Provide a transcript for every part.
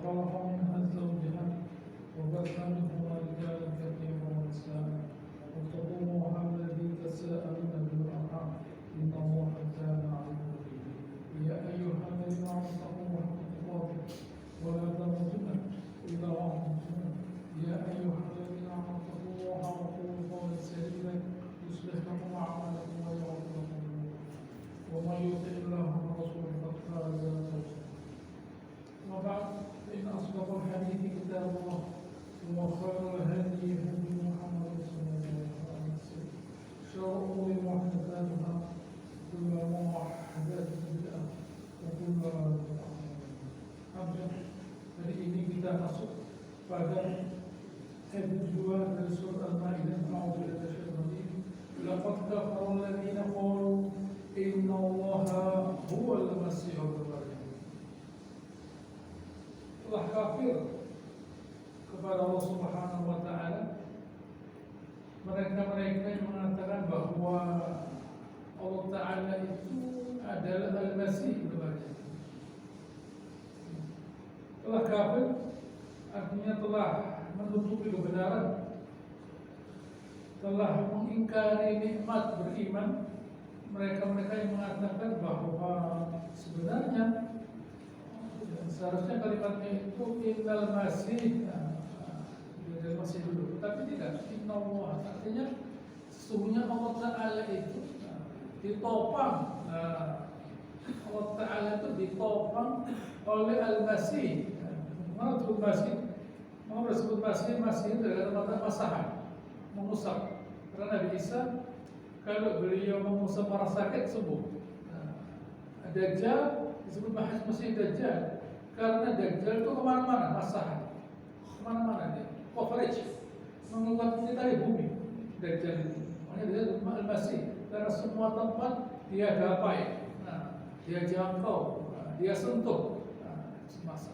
وخلق منها زوجها وبث منهما رجالا كثيرا ونساء واتقوا الله الذي تساءلون به والارحام ان الله كان عليكم رقيبا يا ايها الذين امنوا اتقوا الله حق تقاته ولا تموتن الا وانتم مسلمون يا ايها الذين امنوا اتقوا الله وقولوا قولا سديدا يصلح لكم اعمالكم ويغفر لكم ذنوبكم ومن يطع الله ورسوله فقد فاز فوزا وبعد فإن أصدق الحديث كتاب الله وخير الهدي هدي محمد صلى الله عليه وسلم شر الأمور محدثاتها كل محدثة بدعة وكل بدعة. Hari ini kita masuk pada ayat 2 dari surah Al-Maidah. A'udzubillahi minasyaitonir rajim. Laqad kafara alladziina qalu inna Allaha huwal masiihul Maryam. Telah kafir kepada Allah Subhanahu wa taala mereka-mereka yang mengatakan bahwa Allah taala itu adalah Al-Masih Ibnu Maryam. Telah kafir artinya telah menutupi kebenaran, telah mengingkari nikmat beriman. Mereka-mereka yang mengatakan bahwa sebenarnya seharusnya kalimatnya itu innal masih, dari masih dulu, tapi tidak innallah, artinya sesungguhnya Allah Ta'ala itu ditopang, Allah Ta'ala itu ditopang oleh Al-Masih. Mana disebut Masih? Mana disebut Masih? Masih itu adalah kata masahan, mengusap. Karena Nabi Isa kalau beliau mengusap orang sakit sembuh. Dajjal disebut Masih Dajjal karena Dajjal itu kemana-mana, masahan, kemana-mana dia, coverage, menguasai dari bumi. Dajjal itu, makanya dia Al-Masih karena semua tempat dia gapai, dia jangkau, dia sentuh, semasa.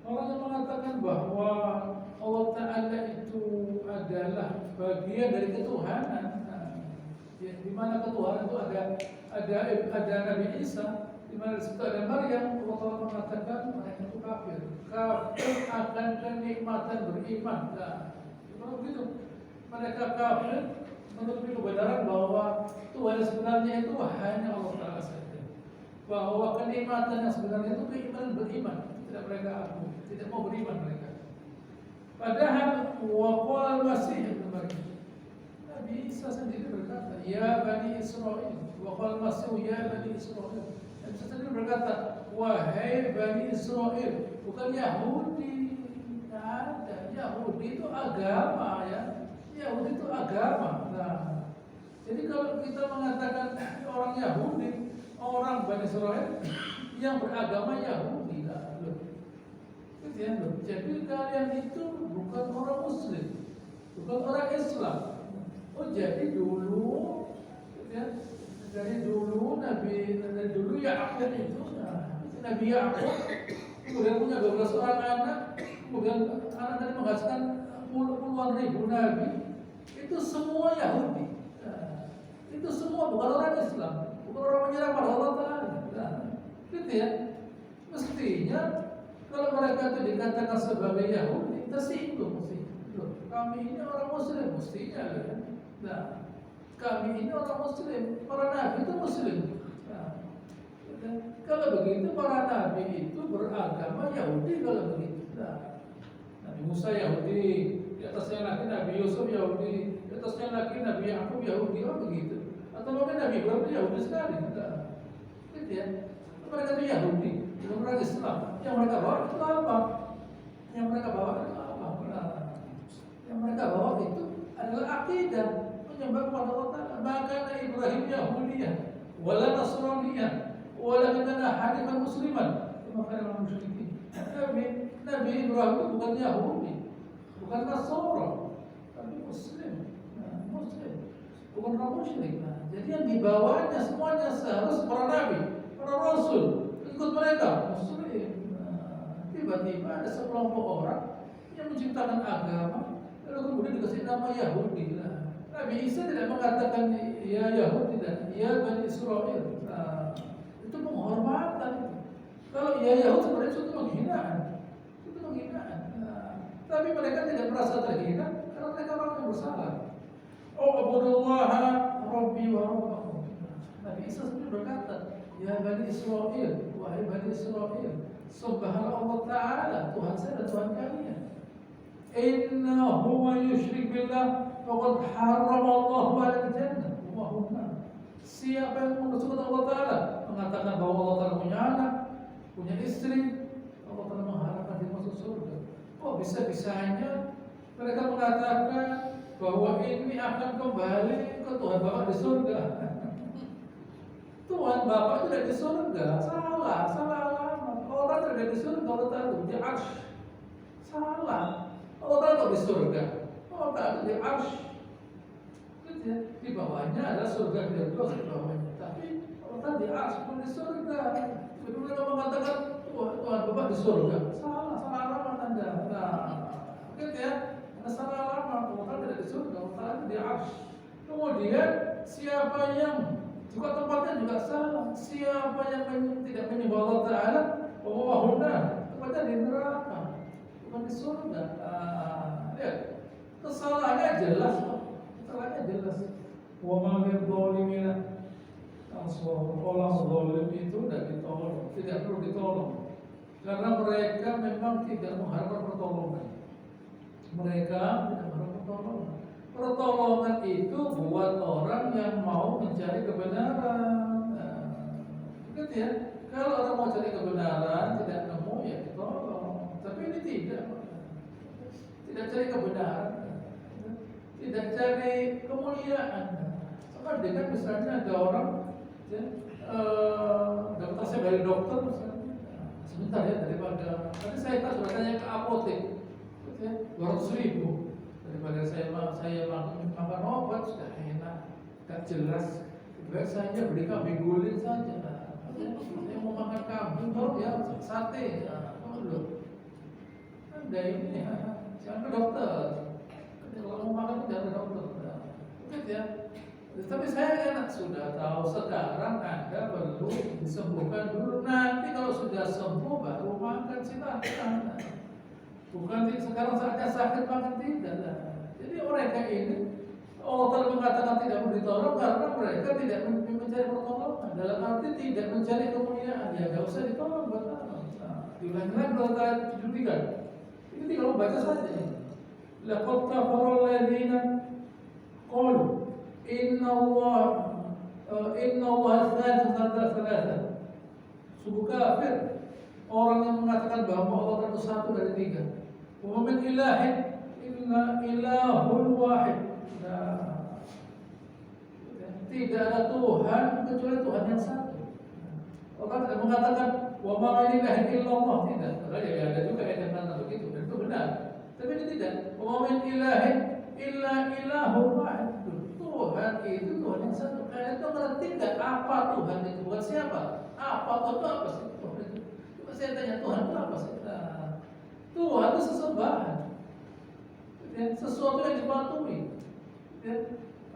Orang yang mengatakan bahwa Allah Ta'ala itu adalah bagian dari ketuhanan, di mana ketuhanan itu ada Nabi Isa, di mana di situ ada Maryam. Allah Ta'ala mengatakan mereka itu kafir akan kenikmatan beriman. Begitu, mereka kafir menutupi kebenaran bahwa Tuhan sebenarnya itu hanya Allah Ta'ala saja, bahwa kenikmatan yang sebenarnya itu keimanan beriman. Tidak mereka akui, tidak mau beriman mereka. Padahal waqal Masih Ibnu Maryam, Nabi Isa sendiri berkata, ya Bani Israel, waqal Masih ya Bani Israel. Nabi Isa sendiri berkata, wahai Bani Israel, bukan Yahudi. Tidak ada. Yahudi itu agama, ya. Yahudi itu agama. Nah, jadi kalau kita mengatakan orang Yahudi, orang Bani Israel yang beragama Yahudi, jadi kalian itu bukan orang Muslim, bukan orang Islam. Oh, jadi dulu, ya, dari dulu Yakub itu, Nabi Yakub kemudian punya 12 orang anak, kemudian anak tadi menghasilkan puluhan ribu nabi. Itu semua Yahudi. Itu semua bukan orang Islam, bukan orang menyerah pada Allah Ta'ala. Gitu ya. Mestinya kalau mereka itu dikatakan sebagai Yahudi, tersinggung mesti. Kami ini orang Muslim, mestinya ya. Nah, kami ini orang Muslim, para nabi itu Muslim. Nah, kalau begitu para nabi itu beragama Yahudi kalau begitu. Nah, Nabi Musa Yahudi, di atasnya lagi Nabi Yusuf Yahudi, di atasnya lagi Nabi Yakub Yahudi, begitu. Atau mungkin Nabi Ibrahim Yahudi sekali. Nah, gitu ya. Mereka itu Yahudi, bukan orang Islam. Yang mereka bawa itu apa? Yang mereka bawa itu apa? Yang mereka bawa itu adalah akidah menyembah kepada Allah Ta'ala. Maka Ibrahim Yahudiyah, wala Nasraniyah, wala kana hanifan musliman. Maka orang musyrikin. Nabi Ibrahim itu bukan Yahudi, bukan Nasara, tapi Muslim. Muslim, bukan orang musyrik. Jadi yang dibawanya semuanya seharus para nabi, para rasul, ikut mereka Muslim. Tiba-tiba ada sekelompok orang yang menciptakan agama, lalu kemudian dikasih nama Yahudi. Nabi Isa tidak mengatakan ya Yahudi dan ya Bani Israel. Itu penghormatan. Kalau ya Yahudi sebenarnya itu penghinaan. tapi mereka tidak merasa terhina karena mereka orang yang bersalah. U'budullaha rabbi wa rabbakum. Nabi Isa sendiri berkata, ya Bani Israel, wahai Bani Israel, subhana Allah Ta'ala, Tuhan saya dan Tuhan kalian. Innahu man yushrik billah faqad harrama Allahu 'alal jannah wa hum. Siapa yang mengucapkan Allah Ta'ala, mengatakan bahwa Allah Ta'ala punya anak, punya istri, Allah Ta'ala mengharapkan dia masuk surga. Oh, bisa-bisanya mereka mengatakan bahwa ini akan kembali ke Tuhan Bapa di surga. Tuhan Bapa tidak di surga, salah alamat. Allah tidak di surga, Allah Ta'ala di arsy. Salah. Allah Ta'ala di surga, Allah Ta'ala di arsy. Di bawahnya adalah surga Firdaus di bawahnya. Tapi Allah Ta'ala di arsy pun di surga. Jadi mereka mengatakan Tuhan Bapa di surga, salah alamat Anda. Nah, gitu ya. Salah alamat, Allah Ta'ala tidak di surga, Allah Ta'ala di arsy. Kemudian siapa yang juga tempatnya juga salah. Siapa yang tidak menyembah Allah Ta'ala, wahuna, tempatnya di neraka, bukan di surga. Lihat, kesalahannya jelas kok. Kesalahannya jelas. Wa ma lidzalimina ansar. Orang zalim itu tidak ditolong, tidak perlu ditolong. Karena mereka memang tidak mengharapkan pertolongan. Mereka tidak mengharapkan pertolongan. Pertolongan itu buat orang yang mau mencari kebenaran. Gitu ya. Kalau orang mau cari kebenaran tidak nemu ya ditolong. Tapi ini tidak cari kebenaran, tidak cari kemuliaan. Sama dengan misalnya ada orang, ya, dokter saya dari dokter misalnya, sebentar ya daripada tadi saya kan sudah tanya ke apotek, ya, 200.000 daripada saya makan obat sudah enak, tidak jelas. Baik saya beli kambing guling saja. Saya mau makan kambing, ya sate, loh. Ada ini ya. Jangan ke dokter. Kalau mau makan jangan ke dokter. Gitu ya. Tapi saya enak sudah tahu sekarang Anda perlu disembuhkan dulu. Nanti kalau sudah sembuh baru makan silakan. Bukan sekarang saatnya sakit makan tidak. Jadi mereka ini Allah Ta'ala mengatakan tidak mau ditolong karena mereka tidak mencari pertolongan. Dalam arti tidak mencari kemuliaan. Ya nggak usah ditolong buat apa. Diulangi lagi ayat 73. Ini tinggal baca saja. Laqad kafara alladziina qalu inna Allah tsalasa. Sungguh kafir orang yang mengatakan bahwa Allah itu satu dari tiga. Wa min ilahin illa ilahul wahid. Tidak ada Tuhan kecuali Tuhan yang satu. Orang tidak mengatakan wa ma ilaha illallah, tidak. Ya ada juga yang mengatakan begitu dan itu benar. Tapi ini tidak. Wa ma ilaha illa ilahul wahid. Tuhan itu Tuhan yang satu. Kalian itu ngerti enggak apa Tuhan itu? Bukan siapa? Apa Tuhan itu apa sih? Coba saya tanya Tuhan itu apa sih? Tuhan itu sesembahan. Sesuatu yang dipatuhi.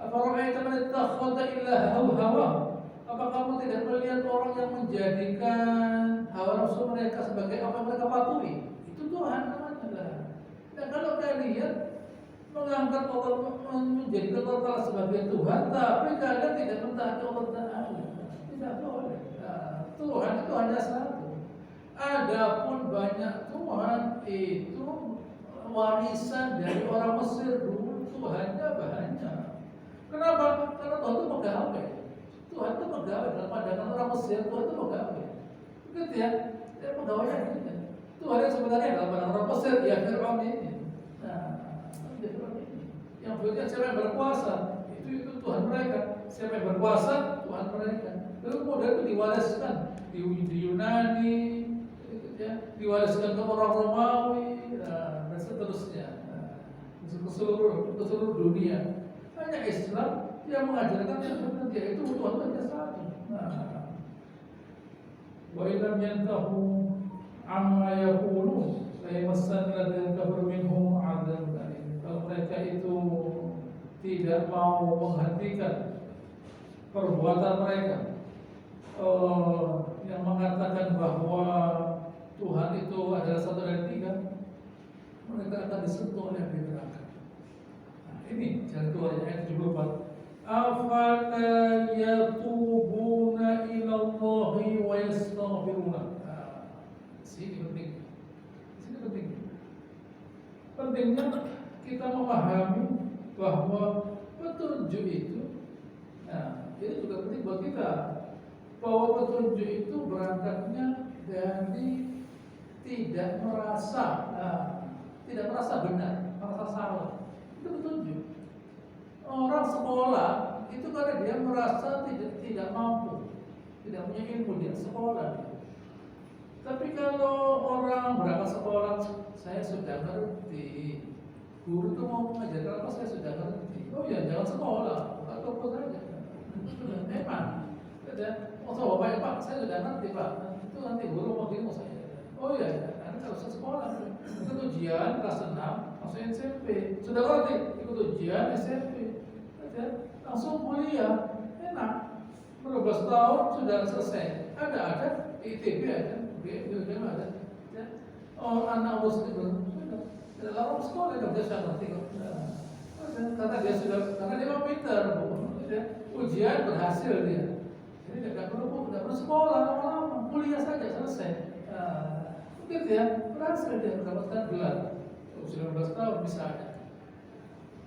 Afara'aita man ittakhadha ilahahu hawa? Apa kamu tidak melihat orang yang menjadikan hawa nafsu mereka sebagai apa yang mereka patuhi? Itu Tuhan namanya. Dan kalau kalian mengangkat Allah, menjadikan Allah Ta'ala sebagai Tuhan, tapi kalian tidak mentaati Allah Ta'ala, tidak boleh. Tuhan itu hanya satu. Adapun banyak Tuhan itu warisan dari orang Mesir dulu. Tuhannya banyak. Kenapa? Karena Tuhan itu pegawai. Tuhan itu pegawai dalam pandangan orang Mesir. Tuhan itu pegawai. Begitu ya? Dia pegawainya gitu. Tuhan yang sebenarnya dalam pandangan orang Mesir ya Fir'aun ini. Nah, Fir'aun ini. Yang berikutnya siapa yang berkuasa? Itu Tuhan mereka. Siapa yang berkuasa? Tuhan mereka. Lalu kemudian itu diwariskan di Yunani, ya, diwariskan ke orang Romawi, dan seterusnya. Ke seluruh dunia. Hanya Islam yang mengajarkan dia itu Tuhan hanya satu. Wa illam yantahu amma yaqulu la yamassanna alladziina kafaru minhum 'adzabun alim. Kalau mereka itu tidak mau menghentikan perbuatan mereka, yang mengatakan bahwa Tuhan itu adalah satu dari tiga, mereka akan disentuh oleh api neraka. Nah, ini jalan keluar ayat 74. Afala yatubuna ila Allahi wa yastaghfiruna. Sini penting. Sini penting. Pentingnya kita memahami bahwa petunjuk itu, nah, ini juga penting buat kita, bahwa petunjuk itu berangkatnya dari tidak merasa benar, merasa salah. Itu petunjuk. Orang sekolah itu karena dia merasa tidak mampu, tidak punya ilmu, dia sekolah. Tapi kalau orang berangkat sekolah, saya sudah ngerti, guru itu mau mengajarkan apa, saya sudah ngerti. Oh ya, jangan sekolah, buka toko saja. Memang, oh bapak Pak, saya sudah ngerti Pak. Itu nanti guru mau gini mau saya. Oh ya, karena kalau saya sekolah, ikut ujian kelas 6, masuk SMP, sudah ngerti, ikut ujian SMP. Langsung kuliah, enak. 12 tahun sudah selesai. Ada ITB ada, BM ada. Oh, anak muslim sudah lama sekolah dia sudah ngerti kok. Karena dia mau pintar, ujian berhasil dia. Jadi tidak perlu sekolah lama-lama, kuliah saja selesai. Begitu ya, berhasil dia mendapatkan gelar. 19 tahun misalnya.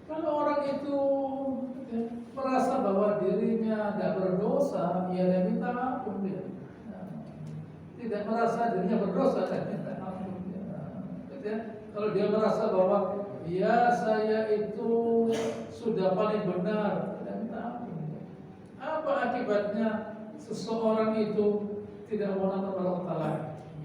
Kalau orang itu merasa bahwa dirinya tidak berdosa, dia minta ampun dia. Tidak merasa dirinya berdosa, dia minta ampun dia. Kalau dia merasa bahwa ya saya itu sudah paling benar, dia minta ampun dia. Apa akibatnya seseorang itu tidak mau kepada Allah Ta'ala?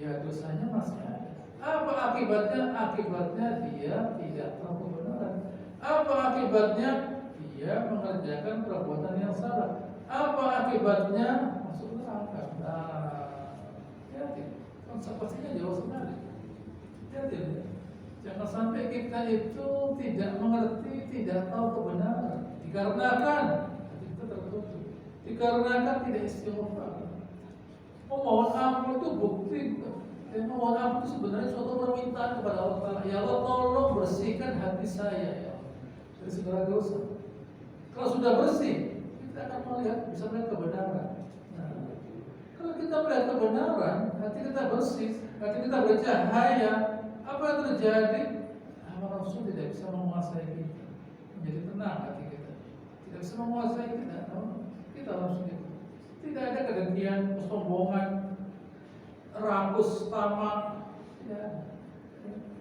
Ya dosanya masih ada. Apa akibatnya? Akibatnya dia tidak tahu kebenaran. Apa akibatnya? Dia mengerjakan perbuatan yang salah. Apa akibatnya? Masuk neraka. Hati, konsekuensinya jauh sekali. Hati, jangan sampai kita itu tidak mengerti, tidak tahu kebenaran. Dikarenakan kita tertutup. Dikarenakan tidak istighfar. Memohon ampun itu bukti. Memohon ampun itu sebenarnya suatu permintaan kepada Allah Ta'ala. Ya Allah, tolong bersihkan hati saya ya dari segala dosa. Kalau sudah bersih, kita akan bisa melihat kebenaran. Nah, kalau kita melihat kebenaran, hati kita bersih, hati kita bercahaya, apa yang terjadi? Hawa nafsu tidak bisa menguasai kita. Menjadi tenang hati kita. Tidak bisa menguasai kita. Kita langsung itu. Tidak ada kedengkian, kesombongan, rakus, tamak. Ya.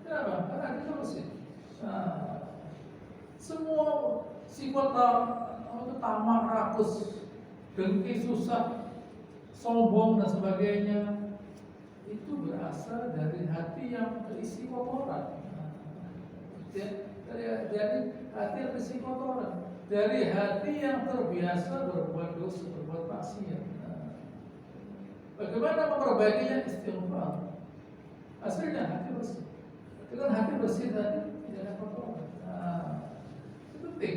Kenapa? Karena kita bersih. Nah, semua sifat tamak, rakus, dengki, susah, sombong dan sebagainya itu berasal dari hati yang terisi kotoran. Dari hati yang terisi kotoran, dari hati yang terbiasa berbuat dosa, berbuat maksiat. Bagaimana memperbaikinya? Istighfar. Hasilnya hati bersih. Dengan hati bersih tadi tidak ada kotoran. Itu penting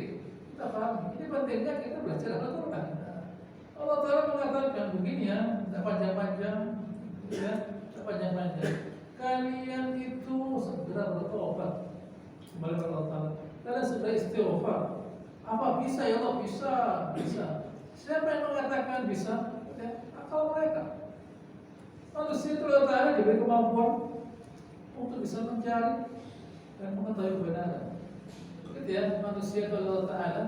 kita paham. Ini pentingnya kita belajar Al-Quran. Allah Ta'ala mengatakan begini ya, tidak panjang-panjang, ya, tidak panjang-panjang. Kalian itu segera bertobat kembali kepada Allah Ta'ala. Kalian segera istighfar. Apa bisa ya Allah? Bisa. Siapa yang mengatakan bisa? Ya, akal mereka. Manusia itu Allah Ta'ala diberi kemampuan untuk bisa mencari dan mengetahui kebenaran. Begitu ya, manusia itu Allah Ta'ala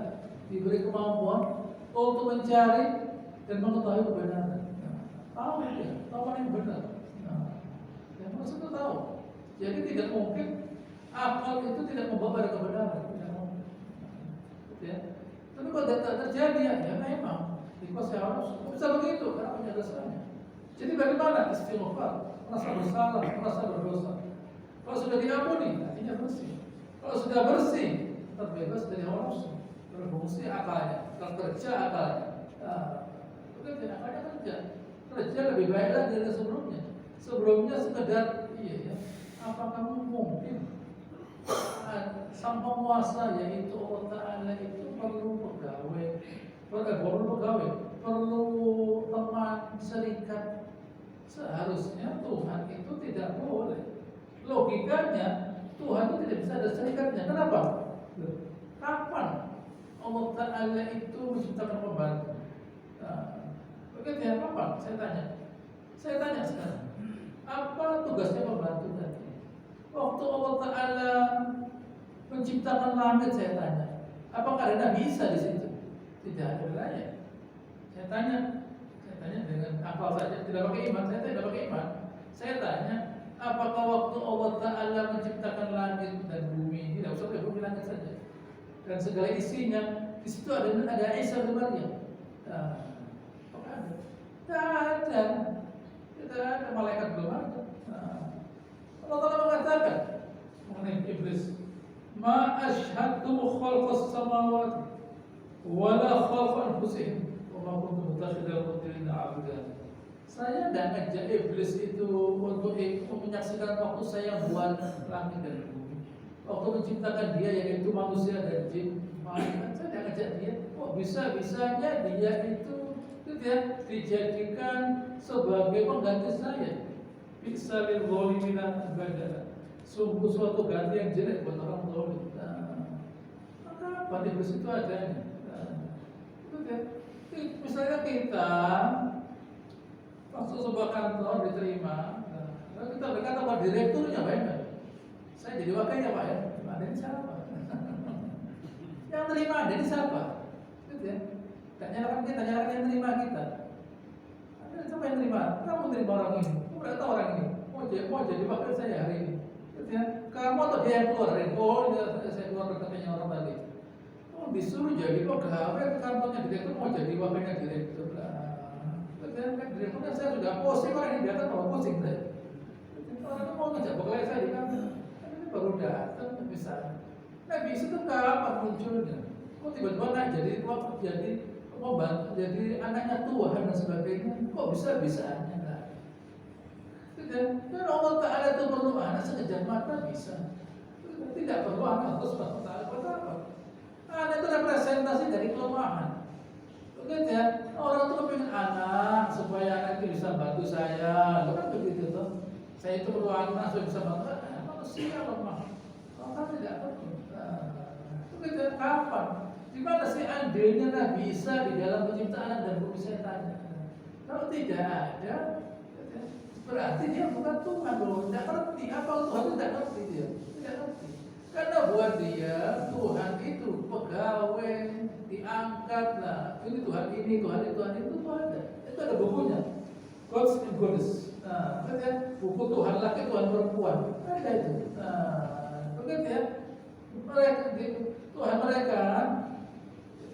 diberi kemampuan untuk mencari dan mengetahui kebenaran. Tahu ya, tahu mana yang benar. Yang manusia itu tahu. Jadi tidak mungkin akal itu tidak membawa pada kebenaran. Tidak mungkin. Gitu ya. Tapi kalau tidak terjadi ya memang dikuasai harus bisa begitu karena punya dosanya. Jadi bagaimana istighfar? Merasa bersalah, merasa berdosa. Kalau sudah diampuni, hatinya bersih. Kalau sudah bersih, terbebas dari hawa nafsu, berfungsi akalnya, kerja akalnya. Bekerja akalnya kerja lebih baik lagi dari sebelumnya. Sebelumnya sekedar iya ya. Apa kamu mungkin sang penguasa yaitu Allah Ta'ala itu perlu pegawai, perlu teman serikat. Seharusnya Tuhan itu tidak boleh. Logikanya Tuhan itu tidak bisa ada serikatnya. Kenapa? Kapan Allah Ta'ala itu menciptakan pembantu? Begitu ya, kapan? Saya tanya sekarang, apa tugasnya pembantu tadi? Waktu Allah Ta'ala menciptakan langit, saya tanya, apakah ada bisa di situ? Tidak ada wilayah. Saya tanya dengan akal saja, tidak pakai iman. Saya tidak pakai iman. Saya tanya, apakah waktu Allah Ta'ala menciptakan langit dan bumi, tidak usah bumi langit saja, dan segala isinya, di situ ada Isa dan Maryam. Apakah ada? Tidak ada, malaikat belum ada. Allah Ta'ala mengatakan mengenai iblis, ma asyhadtu khalqas samawati wala khalqa anfusihim wa ma kuntu mutakhidhal mudillina 'abda. Saya tidak ngajak iblis itu untuk menyaksikan waktu saya buat langit dan bumi, waktu menciptakan dia yaitu manusia dan jin. Malaikat saya tidak ngajak dia. Kok bisa-bisanya dia itu ya, dijadikan sebagai pengganti saya? Bisa lil zalimina badala. Sungguh suatu ganti yang jelek buat orang zalim. Maka apa iblis itu adanya? Itu ya. Misalnya kita masuk sebuah kantor diterima, lalu kita berkata Pak direkturnya baik, saya jadi wakilnya Pak ya. Ada ini siapa? Yang terima ada ini siapa? Gitu ya. Nyalakan yang terima kita. Ada siapa yang terima? Kamu terima orang ini. Kamu berkata orang ini mau jadi wakil saya hari ini. Gitu ya. Kamu atau dia yang keluar dari saya keluar katanya orang tadi. Oh, disuruh jadi pegawai ke kantornya direktur, mau jadi wakilnya direktur. Kan direkturnya saya sudah posting, orang ini datang mau posting saya. Orang itu mau ngajak pegawai saya di kantor. Ini baru datang bisa. Nah bisa itu kapan munculnya? Kok tiba-tiba naik jadi anaknya Tuhan dan sebagainya? Kok bisa-bisanya kan? Dan Allah Ta'ala itu perlu anak sekejap mata bisa. Tidak perlu anak terus Allah Ta'ala buat apa? Anak itu representasi dari kelemahan. Begitu ya, orang itu pengen anak supaya anak itu bisa bantu saya. Bukan begitu tuh. Saya itu perlu anak supaya bisa bantu. Manusia lemah. Orang tidak perlu. Begitu ya, kapan? Di mana sih andilnya Nabi Isa di dalam penciptaan dan bumi, saya tanya. Kalau tidak ada, berarti dia bukan Tuhan loh. Tidak ngerti apa Tuhan itu, tidak ngerti dia. Tidak ngerti. Karena buat dia Tuhan itu pegawai diangkat lah. Ini Tuhan ini, Tuhan itu ada. Itu ada bukunya. Gods and Goddess. Nah, buku Tuhan laki, Tuhan perempuan. Ada itu. Begitu ya. Mereka Tuhan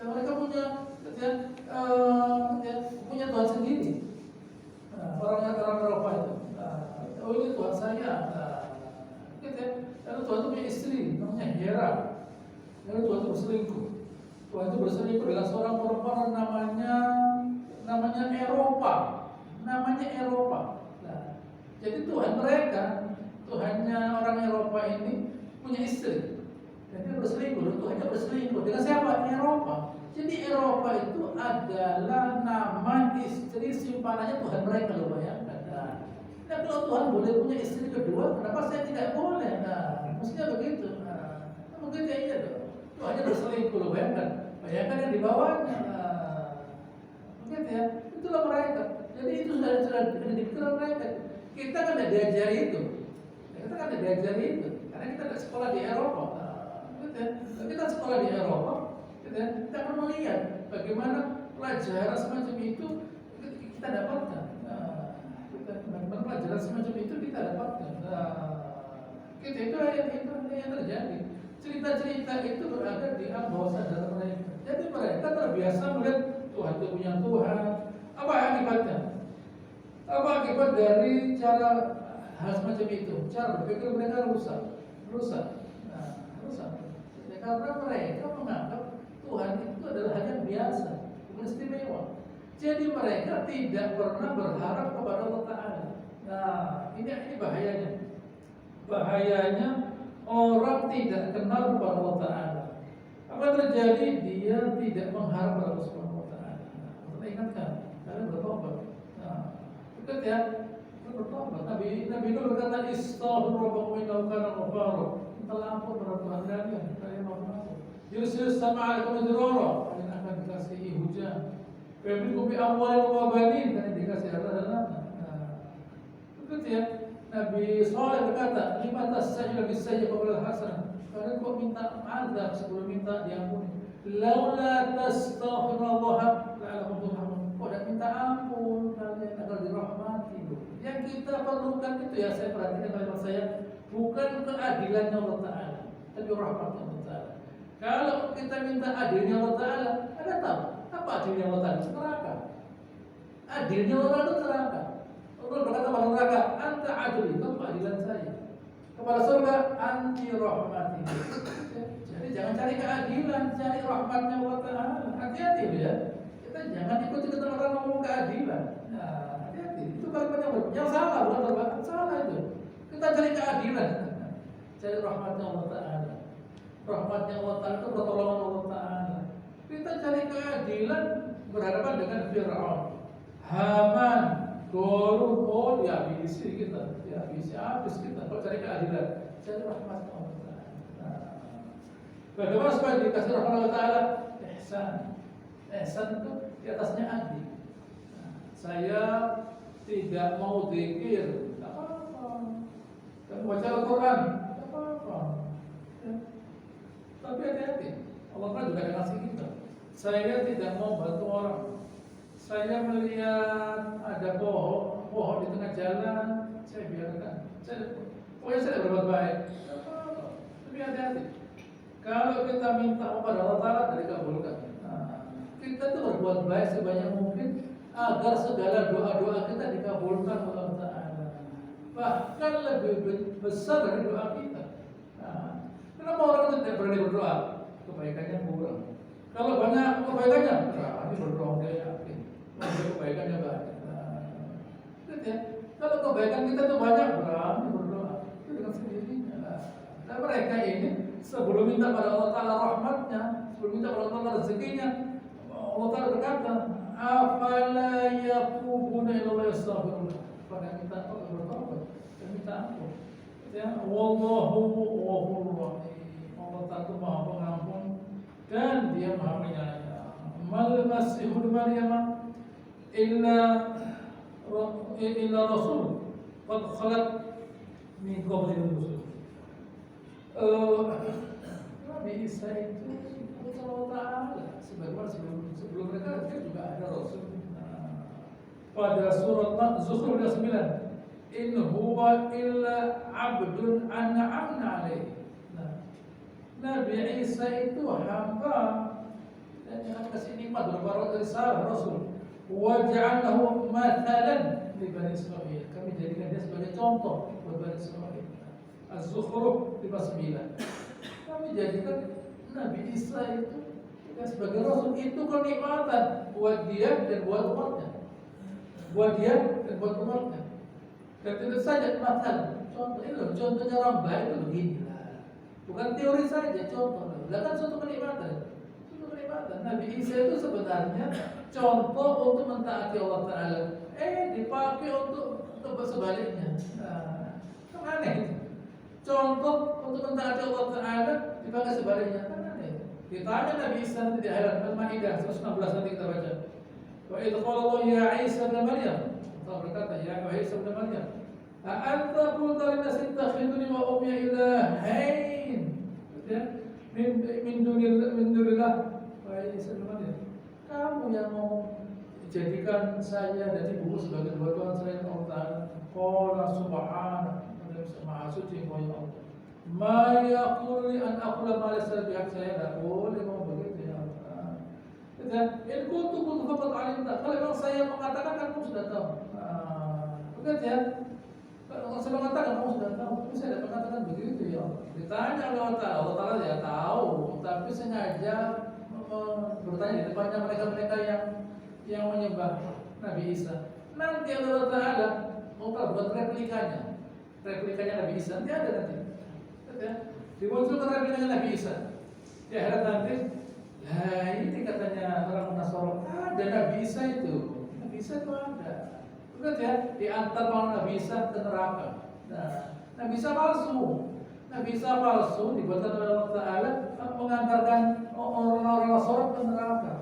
mereka punya Tuhan sendiri. Orang Eropa itu. Oh ini Tuhan saya. Lalu Tuhan itu punya istri, namanya Hera. Lalu Tuhan itu berselingkuh. Tuhan itu berselingkuh dengan seorang perempuan namanya Eropa. Nah, jadi Tuhannya orang Eropa ini punya istri. Dan dia berselingkuh, Tuhannya berselingkuh dengan siapa? Eropa. Jadi Eropa itu adalah nama istri simpanannya Tuhan mereka, loh, bayangkan. Nah, kalau Tuhan boleh punya istri kedua, kenapa saya tidak boleh? Nah, mestinya begitu. Begitu ya, iya dong. Tuhannya berselingkuh, loh, bayangkan. Bayangkan yang di bawahnya. Begitu ya. Itulah mereka. Jadi itu sudah dipikiran mereka. Kita kan tidak diajari itu. Karena kita tidak sekolah di Eropa. Kita sekolah di Eropa, kita akan melihat bagaimana pelajaran semacam itu kita dapatkan. Bagaimana pelajaran semacam itu kita dapatkan. Itu yang terjadi. Cerita-cerita itu berada di alam bawah sadar mereka. Jadi mereka terbiasa melihat Tuhan itu punya Tuhan. Apa akibatnya? Apa akibat dari cara hal semacam itu? Cara berpikir mereka rusak. Karena mereka menganggap Tuhan itu adalah hal yang biasa, bukan istimewa. Jadi mereka tidak pernah berharap kepada Allah Ta'ala. Nah, ini bahayanya. Bahayanya orang tidak kenal kepada Allah Ta'ala. Apa yang terjadi? Dia tidak mengharap kepada Allah Subhanahu Wa Ta'ala. Kita ingatkan, kalian bertobat. Nah, ingat ya, bertobat. Nabi Nuh berkata, Istaghfiru rabbakum innahu kana ghaffara. minta ampun pada Tuhan kalian, kalian mau ampun. Yursil sama alaikum diroro, kalian akan dikasihi hujan. Fayumdidukum bi amwalin wa banin, kalian dikasih harta dan anak. Begitu ya. Nabi Saleh berkata, lima tasajil bisayyi qabla hasanah. Kalian kok minta azab sebelum minta diampuni. Laula tastaghfirullah la'allakum turhamun. Kok dah minta ampun kalian agar dirahmati. Yang kita perlukan itu ya, saya perhatikan kalimat saya, bukan keadilan Allah Ta'ala, tapi rahmatnya Allah Ta'ala. Kalau kita minta adilnya Allah Ta'ala, Anda tahu apa adilnya Allah Ta'ala? Neraka. Adilnya Allah itu neraka. Allah berkata pada neraka, anta adli, itu keadilan saya. Kepada surga, anti rahmati. Jadi jangan cari keadilan, cari rahmatnya Allah Ta'ala. Hati-hati ya. Kita jangan ikut-ikutan orang ngomong keadilan. Nah, hati-hati. Itu kalimat yang salah, bukan terbatas salah itu. Kita cari keadilan, cari rahmatnya Allah Ta'ala. Rahmatnya Allah Ta'ala itu pertolongan Allah Ta'ala. Kita cari keadilan berhadapan dengan Fir'aun, Haman, Qarun, oh dihabisi kita, dihabisi habis kita. Kalau cari keadilan, cari rahmatnya Allah Ta'ala. Bagaimana supaya dikasih rahmat Allah Ta'ala? Ihsan. Ihsan itu di atasnya adil. Saya tidak mau zikir, tidak apa-apa. Dan baca Al-Quran, tidak apa-apa. Ya. Tapi hati-hati, Allah Ta'ala juga akan ngasih kita. Saya tidak mau bantu orang. Saya melihat ada pohon di tengah jalan, saya biarkan. Pokoknya saya berbuat baik. Tidak apa-apa. Tapi hati-hati. Kalau kita minta kepada Allah Ta'ala, tidak dikabulkan. Kita tuh berbuat baik sebanyak mungkin agar segala doa-doa kita dikabulkan oleh Allah Ta'ala. Bahkan lebih besar dari doa kita. Kenapa orang itu tidak berani berdoa? Kebaikannya kurang. Kalau banyak kebaikannya, berani berdoa, dia yakin. Kalau kebaikannya banyak. Ya. Kalau kebaikan kita itu banyak, berani berdoa. Itu dengan sendirinya. Dan mereka ini sebelum minta pada Allah Ta'ala rahmatnya, sebelum minta pada Allah Ta'ala rezekinya, Allah Ta'ala berkata, afala yaqubuna ila yastaghfirullah. Pada kita bertobat dan minta ampun. Ya, wallahu ghafurur rahim. Allah Ta'ala Maha Pengampun dan Dia Maha Penyayang. Mal masihul Maryam illa rasul qad khalat min qablihi rusul. Nabi Isa itu Allah Ta'ala sebagaimana sebelum mereka dia juga ada Rasul. Pada surat Zukhruf 9, in huwa illa abdun an'amna alaihi. Nabi Isa itu hamba dan yang kasih nikmat berupa risalah Rasul. Wa ja'alnahu mathalan li Bani Israil. Kami jadikan dia sebagai contoh buat Bani Israil. Az-Zukhruf 59. Kami jadikan Nabi Isa itu sebagai Rasul, itu kenikmatan buat dia dan buat umatnya. Buat dia dan buat umatnya. Dan tidak saja makan. Contoh ini loh, contohnya orang baik itu beginilah. Bukan teori saja, contoh. Kan suatu kenikmatan. Suatu kenikmatan. Nabi Isa itu sebenarnya contoh untuk mentaati Allah Ta'ala. Dipakai untuk sebaliknya. Kan aneh itu. Contoh untuk mentaati Allah Ta'ala dipakai sebaliknya. Kan aneh. Ditanya Nabi Isa nanti di akhirat Al-Maidah 116 nanti kita baca. Wa idh qala Allah ya Isa ibn Maryam. Allah berkata, ya Isa ibn Maryam, a'anta qulta lin-nasi ittakhiduni wa ummi ilahain min dunillah. Wa Isa ibn Maryam, kamu yang mau jadikan saya dan ibuku sebagai dua Tuhan selain Allah Ta'ala. Qala subhanahu, Maha suci Engkau ya Allah. Ma yaqulu an aqula ma laysa bihaq, saya tidak boleh ngomong begitu ya Allah. Dan in kuntum faqad alimta, kalau memang saya mengatakan kan kamu sudah tahu. Begitu ya. Kalau saya mengatakan kamu sudah tahu, tapi saya tidak mengatakan begitu ya Allah. Ditanya oleh Allah Ta'ala ya tahu, tapi sengaja bertanya di depannya mereka-mereka yang menyembah Nabi Isa. Nanti Allah Ta'ala buat replikanya Nabi Isa, nanti ada nanti. Dimunculkan replikanya Nabi Isa. Di akhirat nanti, lah ini katanya orang Nasrani, ada Nabi Isa itu. Nabi Isa itu ada. Betul ya, diantar orang Nabi Isa ke neraka. Nah, Nabi Isa palsu. Nabi Isa palsu dibuatkan oleh Allah Ta'ala mengantarkan orang-orang Nasrani ke neraka.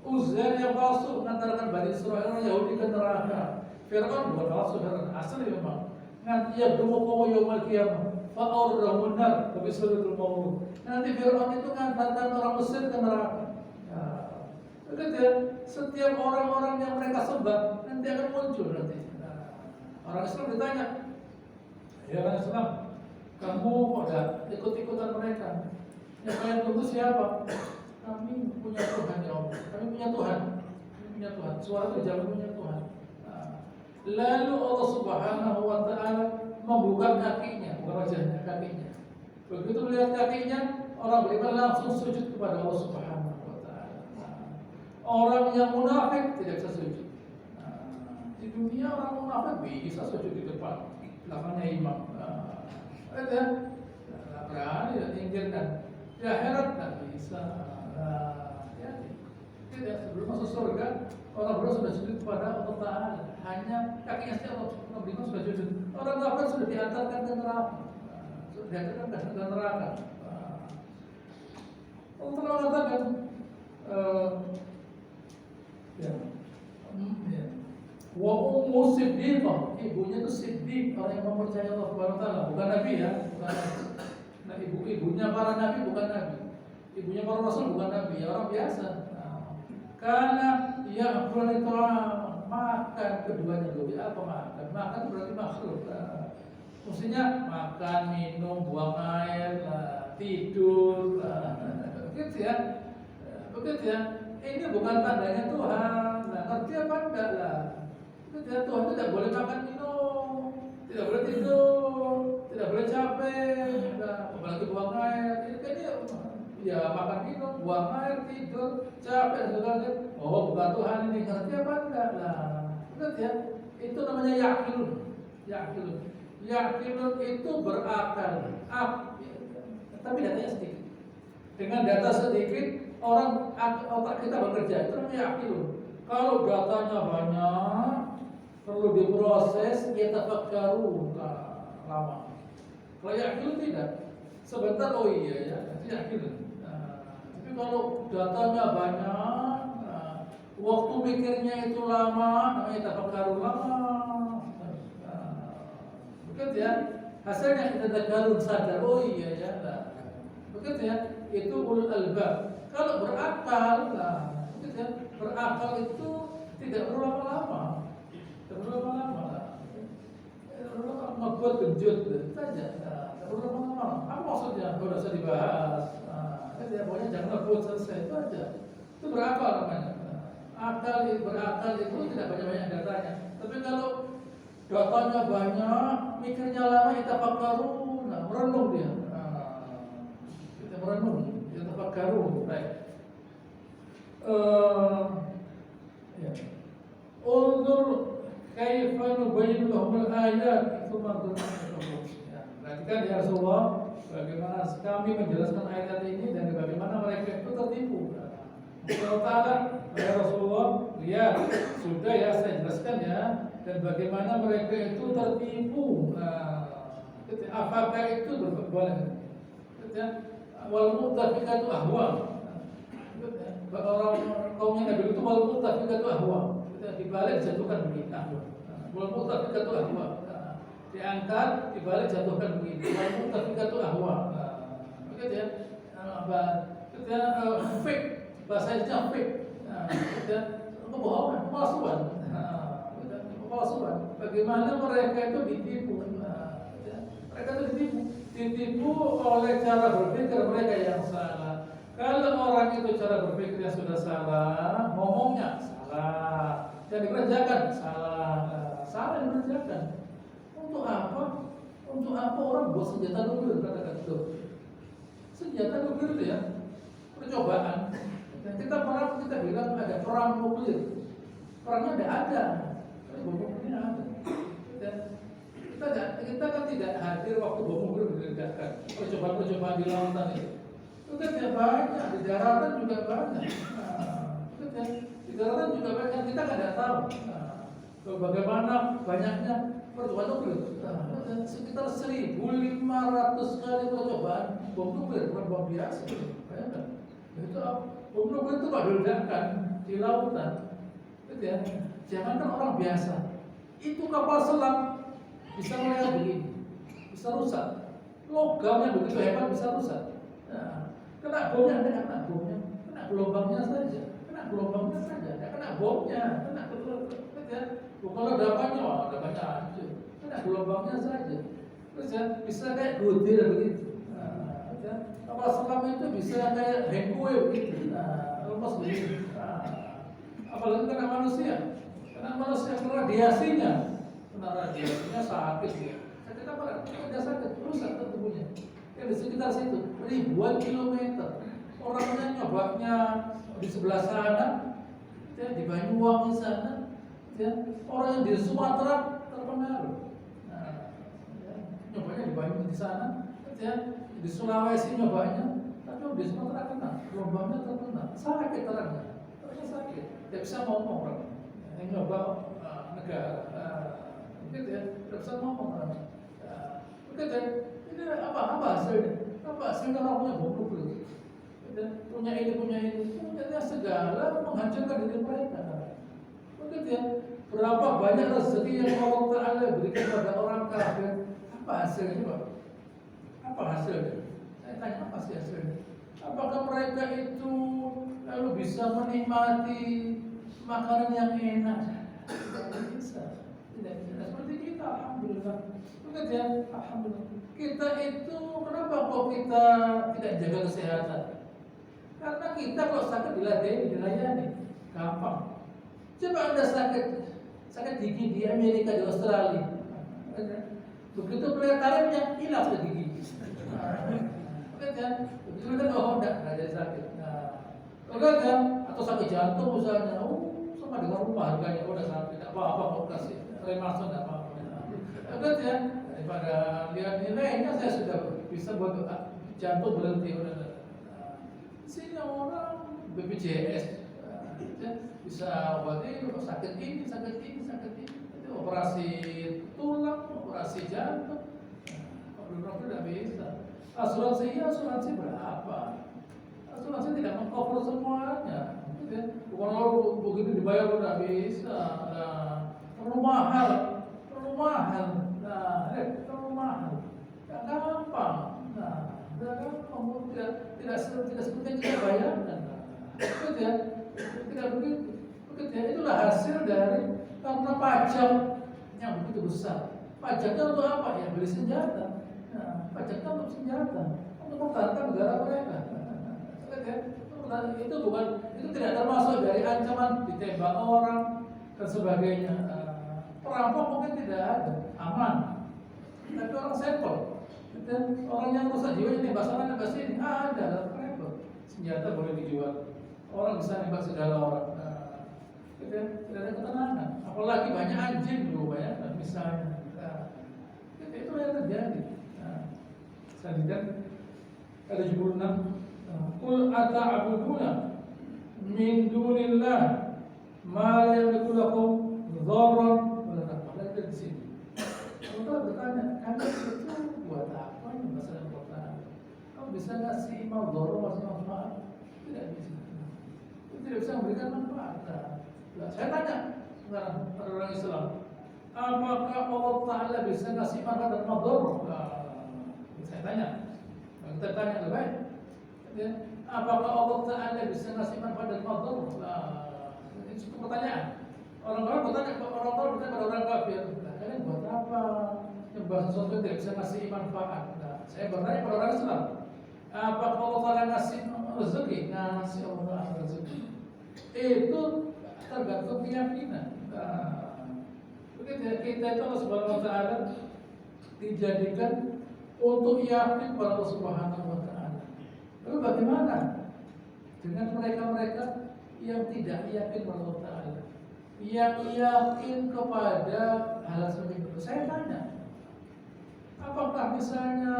Uzair yang palsu mengantarkan Bani Israel orang Yahudi ke neraka. Fir'aun bukan palsu, Fir'aun asli memang. Nanti yabdumu yawmal qiyamah fa'awrahum nar wa bisul maut. Nanti Fir'aun itu mengantarkan orang Mesir ke neraka. Begitu ya, setiap orang-orang yang mereka sembah nanti akan muncul nanti. Orang Islam ditanya, ya orang Islam, kamu kok ada ikut-ikutan mereka? Yang kalian tunggu siapa? Kami punya Tuhan ya Allah. Kami punya Tuhan. Kami punya Tuhan. Suara itu jangan punya Tuhan. Lalu Allah Subhanahu Wa Taala membuka kakinya, bukan wajahnya, kakinya. Begitu melihat kakinya, orang beriman langsung sujud kepada Allah Subhanahu Wa Taala. Orang yang munafik tidak bisa sujud. Di dunia orang munafik bisa sujud di depan, belakangnya imam. Ada berani dan tinggalkan. Di akhirat tak bisa. Tidak, sebelum masuk surga orang berdua sudah sujud kepada Allah Ta'ala. Hanya kakinya saja orang beriman sudah sujud. Orang kafir sudah diantarkan ke neraka. Sudah diantarkan ke neraka. Allah Ta'ala mengatakan wa ummu siddiqah, ibunya itu siddiq, orang yang mempercayai Allah Subhanahu wa taala, bukan nabi ya, bukan nabi. Nah, ibunya para nabi bukan nabi. Ibunya para rasul bukan nabi, orang biasa. Karena ya itu makan keduanya dulu. Apa makan? Makan berarti makhluk. Maksudnya makan, minum, buang air, tidur, begitu ya. Begitu ya. Ini bukan tandanya Tuhan. Nah, ngerti apa enggak lah? Tidak, Tuhan tidak boleh makan minum, tidak boleh tidur, tidak boleh capek, apalagi buang air. Ini ya makan minum, buang air, tidur, capek dan sebagainya. Oh, bukan Tuhan ini, ngerti apa enggak lah? Ngerti ya? Itu namanya yakilun. Yakilun itu berakal. Tapi datanya sedikit. Dengan data sedikit, otak kita bekerja. Itu namanya yakilun. Kalau datanya banyak, perlu diproses, ya tafakkaru lama. Kalau yakin tidak, sebentar oh iya ya, itu yakin. Tapi kalau datanya banyak, waktu mikirnya itu lama, namanya tafakkaru lama. Begitu ya, hasilnya kita tafakkarun sadar, oh iya ya. Begitu ya, itu ulul albab. Kalau berakal, begitu ya, berakal itu tidak perlu lama-lama. Membuat genjut saja. Apa maksudnya? Tidak usah dibahas. Pokoknya jangan membuat selesai itu aja. Itu berakal namanya. Berakal itu tidak banyak-banyak datanya. Tapi kalau datanya banyak, mikirnya lama, kita tafakkarun, merenung dia. Kita merenung, kita tafakkarun. Baik. Undur kaifa nubayyin lahumul ayat tsumma tunzilun. Perhatikan ya Rasulullah, bagaimana kami menjelaskan ayat ini dan bagaimana mereka itu tertipu. Allah Ta'ala, ya Rasulullah, lihat sudah ya saya jelaskan ya, dan bagaimana mereka itu tertipu. Apakah itu boleh? Wal muttafiqatu ahwa. Orang kaumnya Nabi itu wal muttafiqatu ahwa. Dibalik jatuhkan begitu. Wal muttafiqatu ahwa. Diangkat dibalik jatuhkan begitu. Wal muttafiqatu ahwa. Begitu ya. Kita fake, bahasanya fake. Kebohongan, palsuan. Palsuan. Bagaimana mereka itu ditipu? Mereka itu ditipu oleh cara berpikir mereka yang salah. Kalau orang itu cara berpikirnya sudah salah, ngomongnya salah, yang dikerjakan salah yang dikerjakan. Untuk apa? Untuk apa orang buat senjata nuklir? Katakan itu. Senjata nuklir itu ya percobaan. Dan kita bilang ada perang nuklir. Perangnya tidak ada, tapi bom nuklir ada. Kita kan tidak hadir waktu bom nuklir diledakkan. Percobaan di lautan itu. Itu kan banyak, di daratan juga banyak. Di daratan juga banyak, kita tidak tahu bagaimana banyaknya percobaan nuklir. Nah, sekitar 1.500 kali percobaan bom nuklir, bukan bom biasa. Bayangkan. Itu bom nuklir itu kalau diledakkan di lautan, gitu ya. Jangankan orang biasa, itu kapal selam bisa meledak begini, bisa rusak. Logamnya begitu hebat bisa rusak. Nah, kena bomnya, tidak kena bomnya, kena gelombangnya saja, tidak kena bomnya, kena ya. Kalau ledakannya, wah ledakannya hancur, kena gelombangnya saja. Terus ya, bisa kayak gudir begitu. Nah, ya. Kapal selam itu bisa kayak hengkue begitu. Nah, lepas begitu. Nah, apalagi kena manusia, kena radiasinya, sakit ya. Sakit apa? Tidak sakit, rusak tubuhnya. Yang di sekitar situ ribuan kilometer. Orangnya nyobanya di sebelah sana, ya, di Banyuwangi sana, ya. Orang yang di Sumatera terpengaruh. Nah, ya, nyobanya di Banyuwangi di sana, ya. Di Sulawesi nyobanya, tapi di Sumatera kena, gelombangnya terkena, sakit orangnya, sakit, tidak bisa ngomong orang. Yang nyoba negara, gitu ya, tidak bisa ngomong orang. Begitu ya, ini apa hasilnya? Apa hasilnya orang punya bom nuklir? Punya ini, punya segala menghancurkan diri mereka. Begitu ya, berapa banyak rezeki yang Allah Ta'ala berikan kepada orang kafir? Apa hasilnya, Pak? Apa hasilnya? Saya tanya, apa sih hasilnya? Apakah mereka itu lalu bisa menikmati makanan yang enak? Tidak bisa. Tidak seperti kita, alhamdulillah. Begitu ya, alhamdulillah. Kita itu kenapa kok kita tidak jaga kesehatan? Karena kita kalau sakit dilayani, gampang. Coba Anda sakit gigi di Amerika, di Australia. Begitu bayar tarifnya, hilang ke gigi. Begitu kan? Begitu kan, oh enggak jadi sakit. Begitu kan? Atau sakit jantung misalnya, sama dengan rumah harganya, udah sakit, tidak apa-apa kok kasih remason, tidak apa-apa. Begitu ya? Daripada lihat nilainya saya sudah bisa buat jantung berhenti. Sini orang BPJS bisa obatin sakit ini, itu operasi tulang, operasi jantung. Kalau tidak bisa. Asuransi berapa? Asuransi tidak meng-cover semuanya. Bukan kalau begitu dibayar tidak bisa. Terlalu mahal. Terlalu mahal. Tidak gampang. Tidak seperti yang kita bayangkan. Begitu ya, tidak begitu. Begitu ya, itulah hasil dari karena pajak yang begitu besar. Pajaknya untuk apa? Ya beli senjata. Pajaknya untuk senjata, untuk mempertahankan negara mereka. Itu tidak termasuk dari ancaman ditembak orang dan sebagainya. Perampok mungkin tidak ada, aman. Tapi orang sampel. Orang yang rusak jiwa nembak sana nembak sini ada repot. Senjata boleh dijual, orang bisa nembak segala orang. Tidak ada ketenangan. Apalagi banyak anjing dulu banyak misalnya. Itu yang terjadi. Selanjutnya ada 76. Qul ata'buduna min dunillah ma la yamliku lakum dharran wa la naf'an. Di sini Allah bertanya, kalian itu buat apa yang masalah Quran? Kamu bisa ngasih madhara, ngasih manfaat? Tidak bisa. Itu tidak bisa memberikan manfaat. Saya tanya sekarang pada orang Islam, apakah Allah Ta'ala bisa ngasih manfaat dan madhara? Saya tanya, kita tanya lebih baik. Apakah Allah Ta'ala bisa ngasih manfaat dan madhara? Ini cukup pertanyaan. Orang-orang bertanya pada orang kafir, kalian buat apa? Nyembah sesuatu yang tidak bisa ngasih manfaat. Saya bertanya pada orang Islam, apakah Allah Ta'ala ngasih rezeki? Ngasih Allah rezeki. Itu tergantung keyakinan. Kita itu Allah Subhanahu Wa Ta'ala dijadikan untuk yakin pada Allah Subhanahu Wa Ta'ala. Lalu bagaimana dengan mereka-mereka yang tidak yakin pada Allah Ta'ala, yang yakin kepada hal seperti itu? Saya tanya, apakah misalnya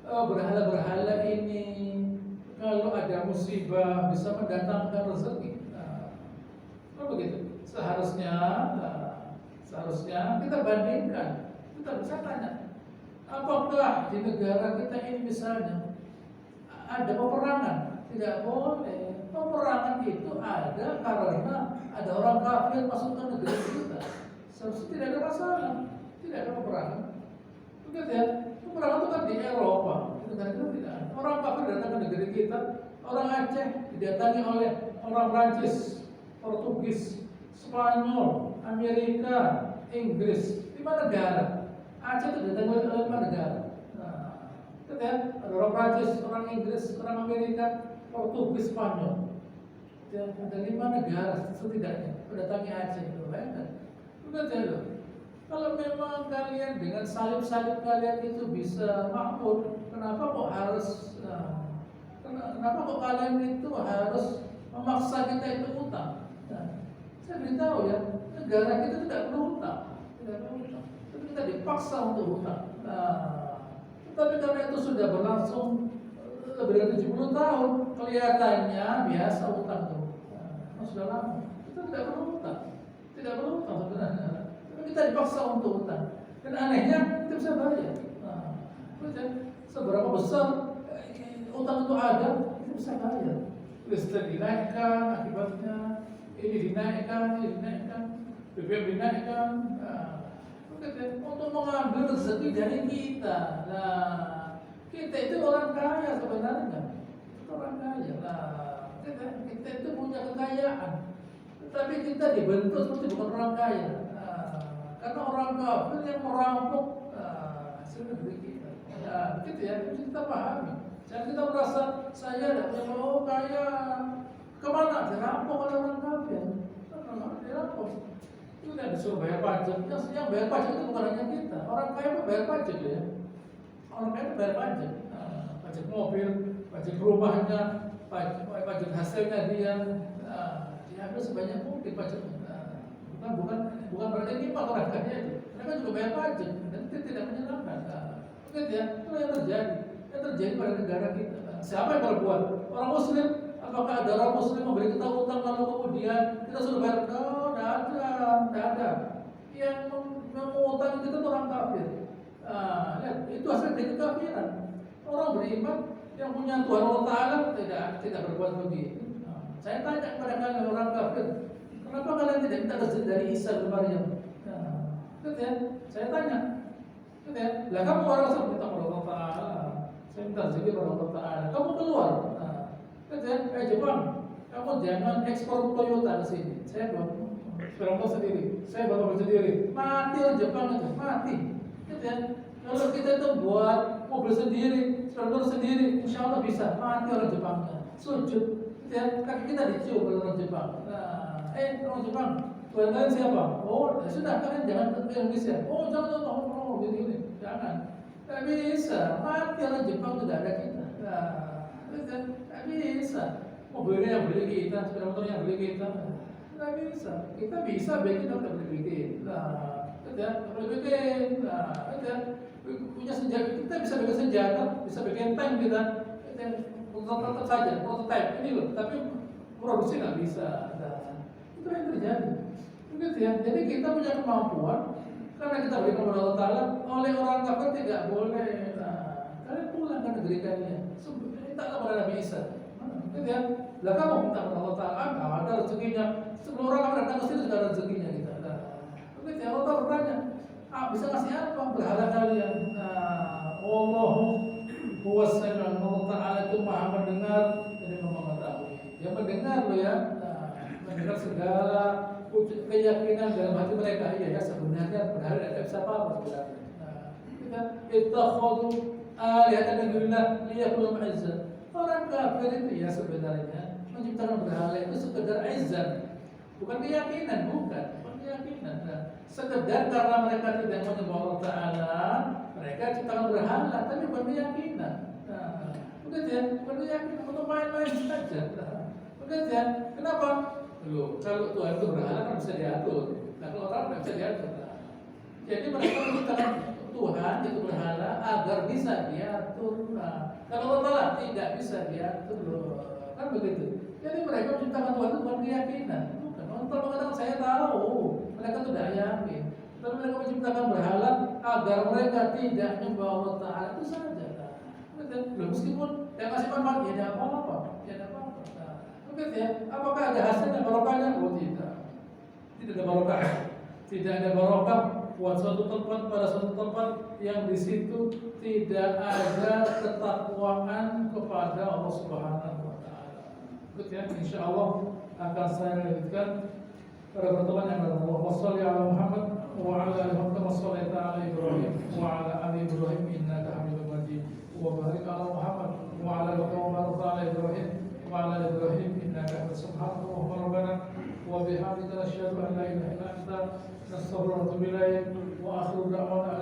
berhala-berhala ini kalau ada musibah bisa mendatangkan rezeki? Kalau begitu, seharusnya Seharusnya kita bandingkan. Kita bisa tanya, apakah di negara kita ini misalnya ada peperangan? Tidak boleh. Peperangan itu ada karena ada orang kafir masuk ke negeri kita. Seharusnya tidak ada masalah. Tidak ada peperangan. Begitu ya. Peperangan itu kan di Eropa. Di negara kita tidak ada. Orang kafir datang ke negeri kita. Orang Aceh didatangi oleh orang Prancis, Portugis, Spanyol, Amerika, Inggris. 5 negara. Aceh itu didatangi oleh 5 negara. Nah, ya, ada orang Prancis, orang Inggris, orang Amerika, Portugis, Spanyol. Ya, ada 5 negara setidaknya mendatangi Aceh. Begitu ya loh. Kalau memang kalian dengan salib-salib kalian itu bisa makmur, kenapa kok harus kenapa kok kalian itu harus memaksa kita itu utang? Nah, saya beritahu ya, negara kita tidak perlu utang, tapi kita dipaksa untuk utang. Nah, tapi karena itu sudah berlangsung lebih dari 70 tahun, kelihatannya biasa utang tuh. Nah, sudah lama, kita tidak perlu utang sebenarnya. Kita dipaksa untuk utang, dan anehnya kita bisa bayar. Nah, seberapa besar utang itu ada, kita bisa bayar. Listrik dinaikkan, akibatnya ini dinaikkan, BBM dinaikkan. Nah, untuk mengambil rezeki dari kita. Nah, kita itu orang kaya sebenarnya, orang kaya. Nah, kita itu punya kekayaan, tetapi kita dibentuk seperti bukan orang kaya. Karena orang kafir yang merampok hasil negeri kita. Ya, gitu ya, kita pahami. Jangan kita merasa saya tidak punya kaya. Kemana? Dirampok oleh orang kafir. Dirampok. Itu kan disuruh bayar pajak. Yang bayar pajak itu bukan hanya kita. Orang kaya itu bayar pajak ya. Orang kaya itu bayar pajak. Pajak mobil, pajak rumahnya, pajak hasilnya dia. Diambil sebanyak mungkin pajaknya. Bukan berarti ini orang kaya itu. Mereka juga bayar pajak dan itu tidak menyenangkan. Begitu ya, itu yang terjadi pada negara kita. Siapa yang berbuat? Orang Muslim? Apakah ada orang Muslim memberi kita utang lalu kemudian kita sudah bayar? Tidak ada. Yang mengutang kita itu orang kafir. Lihat, itu hasil dari kekafiran. Orang beriman yang punya Tuhan Allah Taala tidak berbuat begitu. Saya tanya kepada kalian orang kafir, kenapa kalian tidak minta rezeki dari Isa bin Maryam? Gitu ya, saya tanya. Gitu ya, lah kamu orang saya minta kepada Allah Taala, saya minta rezeki kepada Allah Taala. Kamu keluar. Gitu ya, kayak Jepang, kamu jangan ekspor Toyota ke sini. Saya buat sepeda motor sendiri, saya bawa mobil sendiri. Mati orang Jepang itu, mati. Gitu ya. Kalau kita itu buat mobil sendiri, sepeda motor sendiri, insya Allah bisa. Mati orang Jepangnya. Sujud. Gitu ya, kaki kita dicium oleh orang Jepang. Orang Jepang, Tuhan kalian siapa? Oh, sudah, kalian jangan ke Indonesia. Oh, jangan, gini, jangan. Tidak bisa, mati orang Jepang tidak ada kita. Tidak bisa. Mobilnya yang beli kita, sepeda motornya yang beli kita. Tidak bisa. Kita bisa, kita tidak boleh bikin. Tidak boleh bikin. Punya senjata, kita bisa bikin senjata, bisa bikin tank kita. Prototipe saja, prototipe ini loh. Tapi produksi nggak bisa. Itu yang terjadi. Begitu ya. Jadi kita punya kemampuan karena kita berikan kepada Allah Taala, oleh orang kafir tidak boleh. Kalian pulang ke negeri kalian. Minta kepada Nabi Isa. Gitu ya. Lah kamu minta kepada Allah Taala, ada rezekinya. Sebelum orang kafir datang ke sini sudah ada rezekinya kita. Begitu ya. Allah bertanya, bisa kasih apa berhala kalian? Allahu huwas sami'ul Allah Taala itu Maha mendengar, jadi Maha mengetahui. Dia mendengar loh ya. Mendengar segala keyakinan dalam hati mereka. Iya ya, sebenarnya berhala tidak bisa apa-apa sebenarnya. Kita ittakhadhu alihatan min dunillah liyakunu izzah. Orang kafir itu ya sebenarnya menciptakan berhala itu sekedar izzah. Bukan keyakinan, bukan keyakinan. Sekedar karena mereka tidak menyembah Allah Taala, mereka ciptakan berhala, tapi bukan keyakinan. Begitu ya, bukan keyakinan, untuk main-main saja. Begitu ya, kenapa? Loh, kalau Tuhan itu berhala kan bisa diatur. Nah, kalau orang tidak bisa diatur. Jadi mereka menciptakan Tuhan itu berhala agar bisa diatur. Kalau Allah Taala tidak bisa diatur, kan begitu. Jadi mereka menciptakan Tuhan itu bukan keyakinan. Bukan. Allah mengatakan saya tahu, mereka tidak yakin. Tapi mereka menciptakan berhala agar mereka tidak menyembah Allah Ta'ala, itu saja. Loh, meskipun yang ngasih manfaat, ya tidak apa-apa, ya tidak apa-apa. Nah, ya, apakah ada hasilnya barokahnya? Oh tidak, tidak ada barokah, tidak ada barokah buat suatu tempat pada suatu tempat yang di situ tidak ada ketakwaan kepada Allah Subhanahu Wa Taala. Ya, insya Allah akan saya lanjutkan pada pertemuan yang akan Allah. Wassalamualaikum Muhammad wa ala alihi wa sahbihi Ibrahim wa ala ali Ibrahim innaka Hamidum Majid. Wa barik ala Muhammad wa ala ali Ibrahim wa ala ali Ibrahim innaka Hamidum Subhanahu wa rabbana wa bihamdika nashhadu an la ilaha illa anta nastaghfiruka wa natubu ilaik wa akhiru da'wana